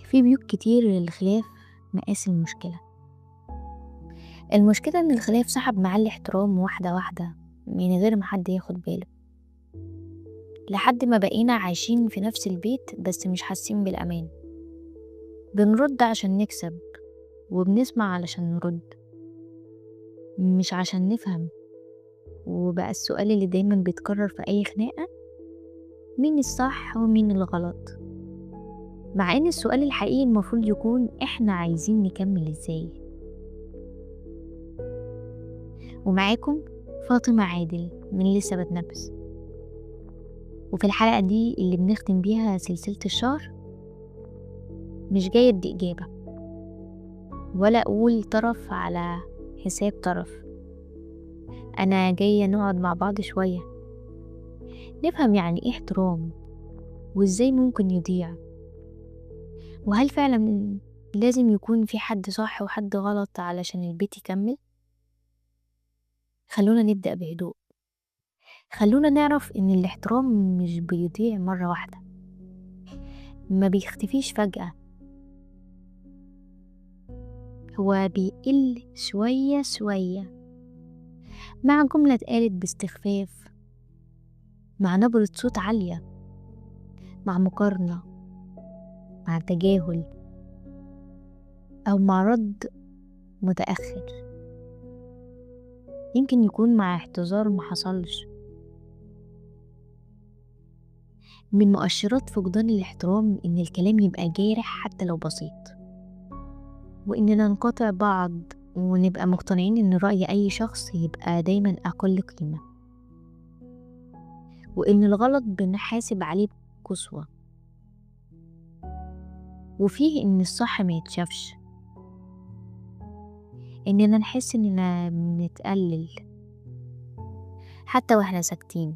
في بيوت كتير الخلاف مقاس المشكلة. المشكلة إن الخلاف سحب معاه الاحترام واحدة واحدة من غير ما حد ياخد باله، لحد ما بقينا عايشين في نفس البيت بس مش حاسين بالأمان. بنرد عشان نكسب، وبنسمع علشان نرد، مش عشان نفهم. وبقى السؤال اللي دايما بيتكرر في أي خناقة: مين الصح ومين الغلط؟ مع إن السؤال الحقيقي المفروض يكون إحنا عايزين نكمل إزاي. ومعاكم فاطمة عادل من لسه بتنفس. وفي الحلقة دي اللي بنختم بيها سلسلة الشهر، مش جاية ادي إجابة ولا أقول طرف على حساب طرف. أنا جاية نقعد مع بعض شوية نفهم يعني إيه احترام، وإزاي ممكن يضيع، وهل فعلا لازم يكون في حد صح وحد غلط علشان البيت يكمل. خلونا نبدأ بهدوء. خلونا نعرف إن الاحترام مش بيضيع مرة واحدة، ما بيختفيش فجأة، هو بيقل شوية شوية، مع جملة اتقالت باستخفاف، مع نبرة صوت عالية، مع مقارنة، مع تجاهل، أو مع رد متأخر. يمكن يكون مع اعتذار محصلش. من مؤشرات فقدان الاحترام إن الكلام يبقى جارح حتى لو بسيط، وإننا نقاطع بعض ونبقى مقتنعين إن رأي أي شخص يبقى دايما أقل قيمة، وإن الغلط بنحاسب عليه بقسوة، وفيه إن الصح ما يتشافش، إننا نحس إننا بنتقلل حتى وإحنا ساكتين.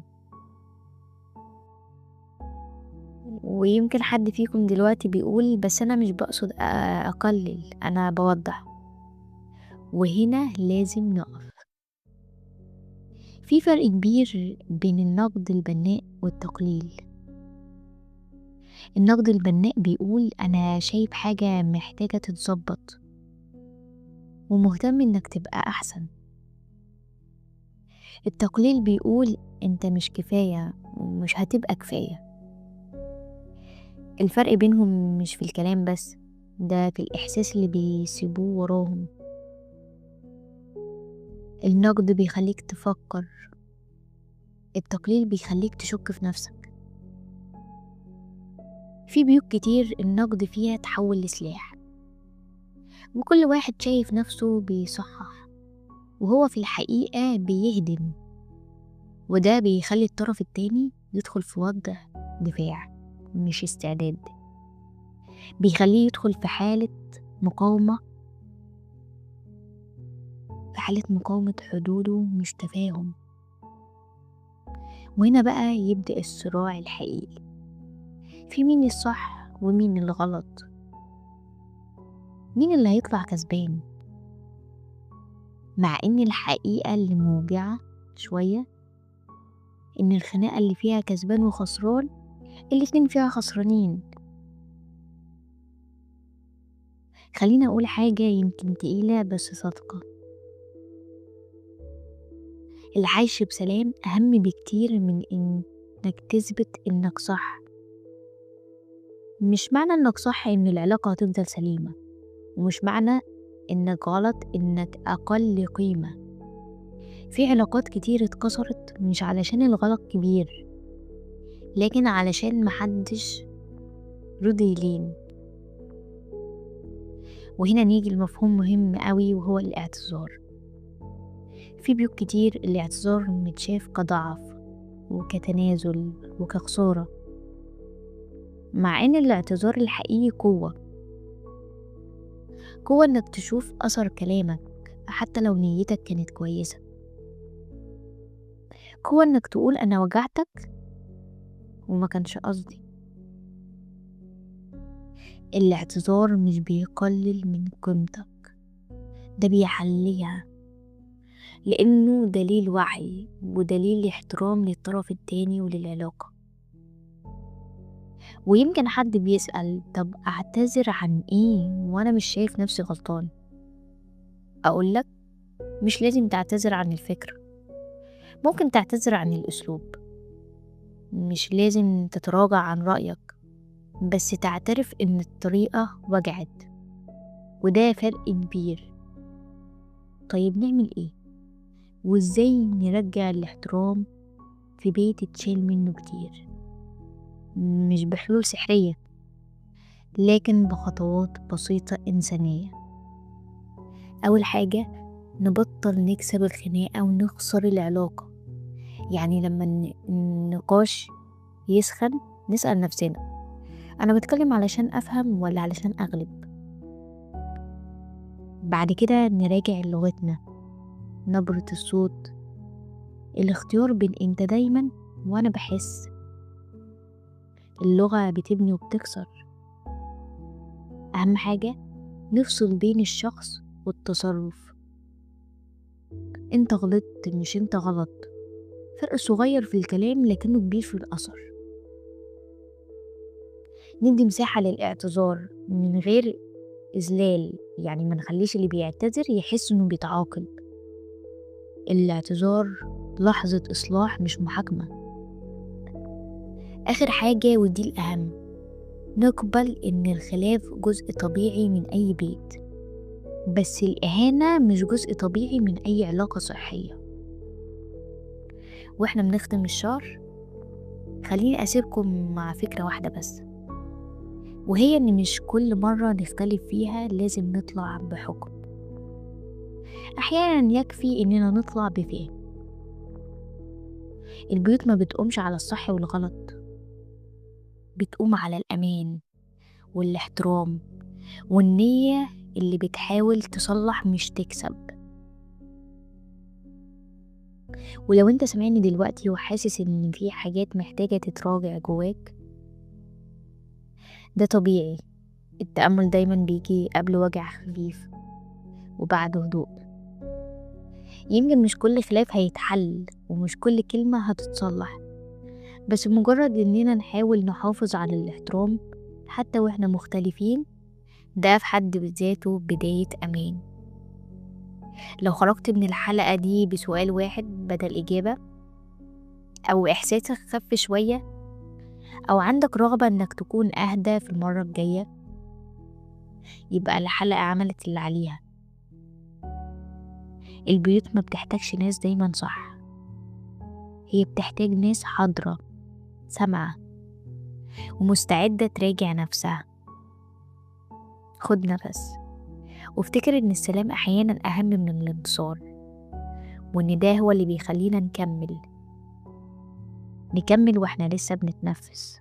ويمكن حد فيكم دلوقتي بيقول: بس أنا مش بقصد أقلل، أنا بوضح. وهنا لازم نقف. في فرق كبير بين النقد البناء والتقليل. النقد البناء بيقول: أنا شايف حاجة محتاجة تتظبط ومهتم إنك تبقى أحسن. التقليل بيقول: أنت مش كفاية ومش هتبقى كفاية. الفرق بينهم مش في الكلام بس، ده في الإحساس اللي بيسيبوه وراهم. النقد بيخليك تفكر، التقليل بيخليك تشك في نفسك. في بيوت كتير النقد فيها تحول لسلاح، وكل واحد شايف نفسه بيصحح وهو في الحقيقة بيهدم، وده بيخلي الطرف التاني يدخل في وضع دفاع مش استعداد. بيخليه يدخل في حالة مقاومة، حدوده مش تفاهم. وهنا بقى يبدأ الصراع الحقيقي في مين الصح ومين الغلط، مين اللي هيطلع كسبان. مع ان الحقيقة اللي موجعة شوية ان الخناقة اللي فيها كسبان وخسران الاتنين فيها خسرانين. خلينا اقول حاجة يمكن تقيلة بس صادقة: العيش بسلام اهم بكتير من انك تثبت انك صح. مش معنى انك صح ان العلاقة هتفضل سليمة، ومش معنى انك غلط انك اقل قيمة. في علاقات كتير اتكسرت مش علشان الغلط كبير، لكن علشان محدش رضي يلين. وهنا نيجي لمفهوم مهم قوي، وهو الاعتذار. في بيوت كتير الاعتذار متشاف كضعف وكتنازل وكخسارة، مع ان الاعتذار الحقيقي قوة انك تشوف اثر كلامك حتى لو نيتك كانت كويسة، قوة انك تقول انا وجعتك وما كانش قصدي. الاعتذار مش بيقلل من قيمتك، ده بيحليها، لانه دليل وعي ودليل احترام للطرف التاني وللعلاقة. ويمكن حد بيسأل طب أعتذر عن إيه وأنا مش شايف نفسي غلطان؟ أقولك مش لازم تعتذر عن الفكرة، ممكن تعتذر عن الأسلوب. مش لازم تتراجع عن رأيك، بس تعترف إن الطريقة وجعت، وده فرق كبير. طيب نعمل إيه؟ وإزاي نرجع الاحترام في بيت اتشال منه كتير؟ مش بحلول سحرية، لكن بخطوات بسيطة إنسانية. أول حاجة نبطل نكسب الخناقة ونخسر العلاقة. يعني لما النقاش يسخن نسأل نفسنا أنا بتكلم علشان أفهم ولا علشان أغلب؟ بعد كده نراجع لغتنا، نبرة الصوت، الاختيار بين أنت دايما وأنا بحس. اللغة بتبني وبتكسر. أهم حاجة نفصل بين الشخص والتصرف. أنت غلطت مش أنت غلط، فرق صغير في الكلام لكنه كبير في الأثر. ندي مساحة للاعتذار من غير إذلال، يعني ما نخليش اللي بيعتذر يحس إنه بيتعاقب. الاعتذار لحظة إصلاح مش محاكمة. آخر حاجة ودي الأهم، نقبل إن الخلاف جزء طبيعي من أي بيت، بس الإهانة مش جزء طبيعي من أي علاقة صحية. وإحنا بنختم الشهر خليني أسيبكم مع فكرة واحدة بس، وهي إن مش كل مرة نختلف فيها لازم نطلع بحكم. أحيانا يكفي إننا نطلع بفهم. البيوت ما بتقومش على الصح والغلط، بتقوم على الأمان والاحترام والنية اللي بتحاول تصلح مش تكسب. ولو انت سامعني دلوقتي وحاسس ان في حاجات محتاجة تتراجع جواك، ده طبيعي. التأمل دايما بيجي قبل وجع خفيف وبعد هدوء. يمكن مش كل خلاف هيتحل ومش كل كلمة هتتصلح، بس مجرد اننا نحاول نحافظ على الاحترام حتى واحنا مختلفين، ده في حد ذاته بداية أمان. لو خرجت من الحلقة دي بسؤال واحد بدل إجابة، أو إحساسك خف شوية، أو عندك رغبة إنك تكون أهدى في المرة الجاية، يبقى الحلقة عملت اللي عليها. البيوت ما بتحتاجش ناس دايما صح، هي بتحتاج ناس حاضرة سامعة ومستعدة تراجع نفسها. خد نفس وافتكر إن السلام أحيانا أهم من الانتصار، وإن ده هو اللي بيخلينا نكمل وإحنا لسه بنتنفس.